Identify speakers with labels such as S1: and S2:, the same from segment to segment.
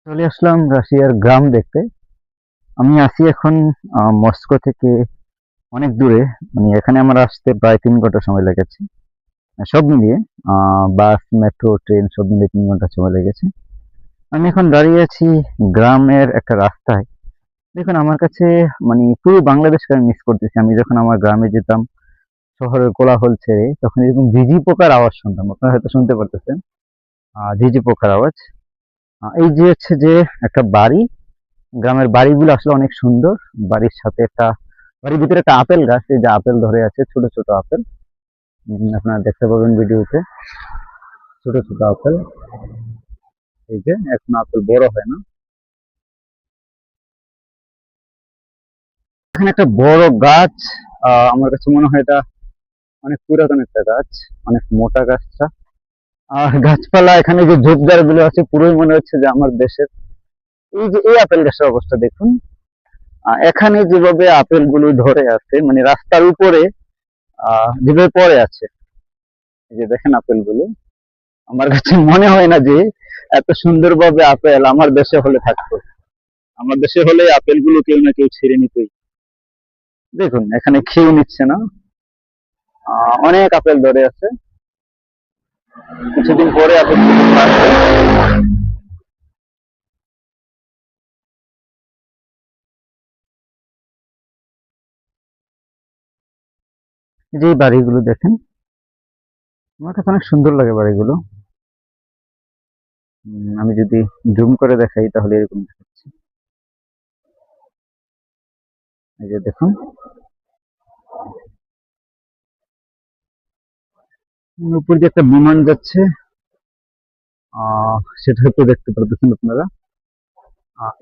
S1: চলে আসলাম রাশিয়ার গ্রাম দেখতে। আমি আছি এখন মস্কো থেকে অনেক দূরে। মানে এখানে আমার আসতে প্রায় 3 ঘন্টা সময় লেগেছে। সব মিলিয়ে বাস, মেট্রো, ট্রেন সব মিলিয়ে 3 ঘন্টা সময় লেগেছে। আমি এখন দাঁড়িয়ে আছি গ্রামের একটা রাস্তায়। দেখুন আমার কাছে মানে পুরো বাংলাদেশকে আমি মিস করতেছি। আমি যখন আমার গ্রামে যেতাম শহরের কোলাহল ছেড়ে, তখন এরকম ঝিঝি পোকার আওয়াজ শুনতাম। আপনারা হয়তো শুনতে পারতেছেন ঝিঝি পোকার আওয়াজ। এই যে হচ্ছে যে একটা বাড়ি, গ্রামের বাড়িগুলো আসলে অনেক সুন্দর। বাড়ির সাথে একটা, বাড়ির ভিতরে একটা আপেল গাছ, এই যে আপেল ধরে আছে, ছোট ছোট আপেল। আপনারা দেখতে পাবেন ভিডিওতে, ছোট ছোট আপেল। এই যে এখন আপেল বড় হয় না। এখানে একটা বড় গাছ, আমার কাছে মনে হয় এটা অনেক পুরাতন একটা গাছ, অনেক মোটা গাছটা। আর গাছপালা এখানে যে ঝোপঝাড় গুলো আছে, পুরোই মনে হচ্ছে যে আমার দেশের। এই যে এই আপেল গাছের অবস্থা দেখুন, এখানে যেভাবে আপেল গুলো ধরে আছে, মানে রাস্তার উপরে যেভাবে পড়ে আছে, এই যে দেখেন আপেল গুলো। আমার কাছে মনে হয় না যে এত সুন্দরভাবে আপেল আমার দেশে হলে থাকতো। আমার দেশে হলে আপেল গুলো কেউ না কেউ ছিঁড়ে নিতই। দেখুন এখানে খেয়ে নিচ্ছে না, অনেক আপেল ধরে আছে। কিছুদিন পরে আপেল পাকবে। যে এই বাড়িগুলো দেখেন, আমার কাছে অনেক সুন্দর লাগে বাড়িগুলো। আমি যদি জুম করে দেখাই তাহলে এরকম দেখাচ্ছে। এই যে দেখুন, উপর দিয়ে একটা বিমান যাচ্ছে, সেটা হয়তো দেখতে পারতেছেন আপনারা।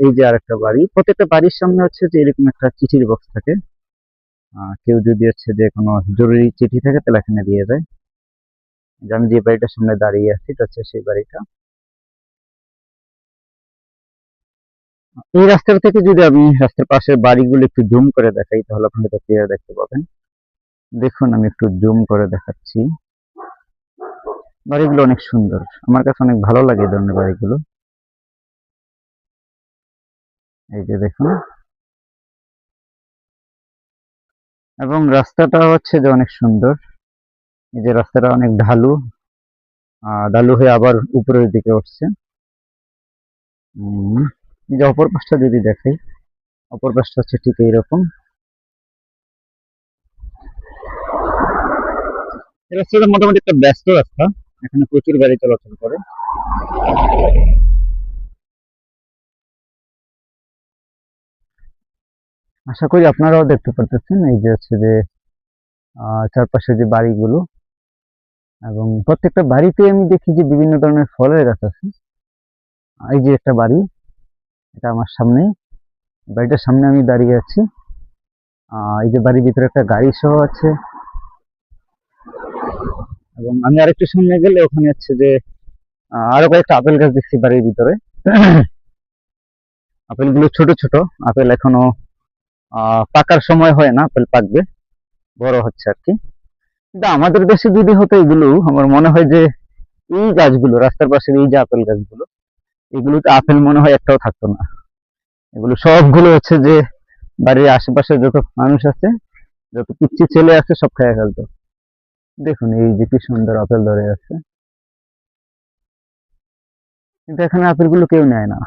S1: এই যে আরেকটা বাড়ি, প্রত্যেকটা বাড়ির সামনে হচ্ছে যে এরকম একটা চিঠির বক্স থাকে। কেউ যদি হচ্ছে যে কোনো জরুরি চিঠি থাকে তাহলে এখানে দিয়ে যায়। যে আমি যে বাড়িটার সামনে দাঁড়িয়ে আছি এটা হচ্ছে সেই বাড়িটা। এই রাস্তার থেকে যদি আমি রাস্তার পাশের বাড়িগুলো একটু জুম করে দেখাই তাহলে আপনি এটা ক্লিয়ার দেখতে পাবেন। দেখুন আমি একটু জুম করে দেখাচ্ছি। বাড়িগুলো অনেক সুন্দর, আমার কাছে অনেক ভালো লাগে এই ধরনের বাড়িগুলো। এই যে দেখুন, এবং রাস্তাটা হচ্ছে যে অনেক সুন্দর। এই যে রাস্তাটা অনেক ঢালু, ঢালু হয়ে আবার উপরের দিকে উঠছে। এই যে অপর পাশটা যদি দেখাই, অপর পাশটা হচ্ছে ঠিক এইরকম। এই রাস্তাটা মোটামুটি একটা ব্যস্ত রাস্তা, এখানে প্রচুর গাড়ি চলাচল করে। আশা করি আপনারাও দেখতে পারতেছেন এই যে হচ্ছে যে চারপাশে যে বাড়িগুলো, এবং প্রত্যেকটা বাড়িতে আমি দেখি যে বিভিন্ন ধরনের ফলের গাছ আছে। এই যে একটা বাড়ি, এটা আমার সামনেই, বাড়িটার সামনে আমি দাঁড়িয়ে আছি। এই যে বাড়ির ভিতরে একটা গাড়ি সহ আছে, এবং আমি আরেকটু সামনে গেলে ওখানে হচ্ছে যে আরো কয়েকটা আপেল গাছ দেখছি বাড়ির ভিতরে। আপেল গুলো ছোট ছোট আপেল, এখনো পাকার সময় হয় না, আপেল পাকবে, বড় হচ্ছে আর কি। কিন্তু আমাদের দেশে যদি হতো এগুলো, আমার মনে হয় যে এই গাছগুলো রাস্তার পাশের এই যে আপেল গাছগুলো, এগুলোতে আপেল মনে হয় একটাও থাকতো না। এগুলো সবগুলো হচ্ছে যে বাড়ির আশেপাশে যত মানুষ আছে, যত পিচ্ছি ছেলে আছে সব খেয়ে ফেলতো। দেখুন এই যে কি সুন্দর আপেল ধরে আছে, কিন্তু এখানে আপেল গুলো কেউ নেয় না।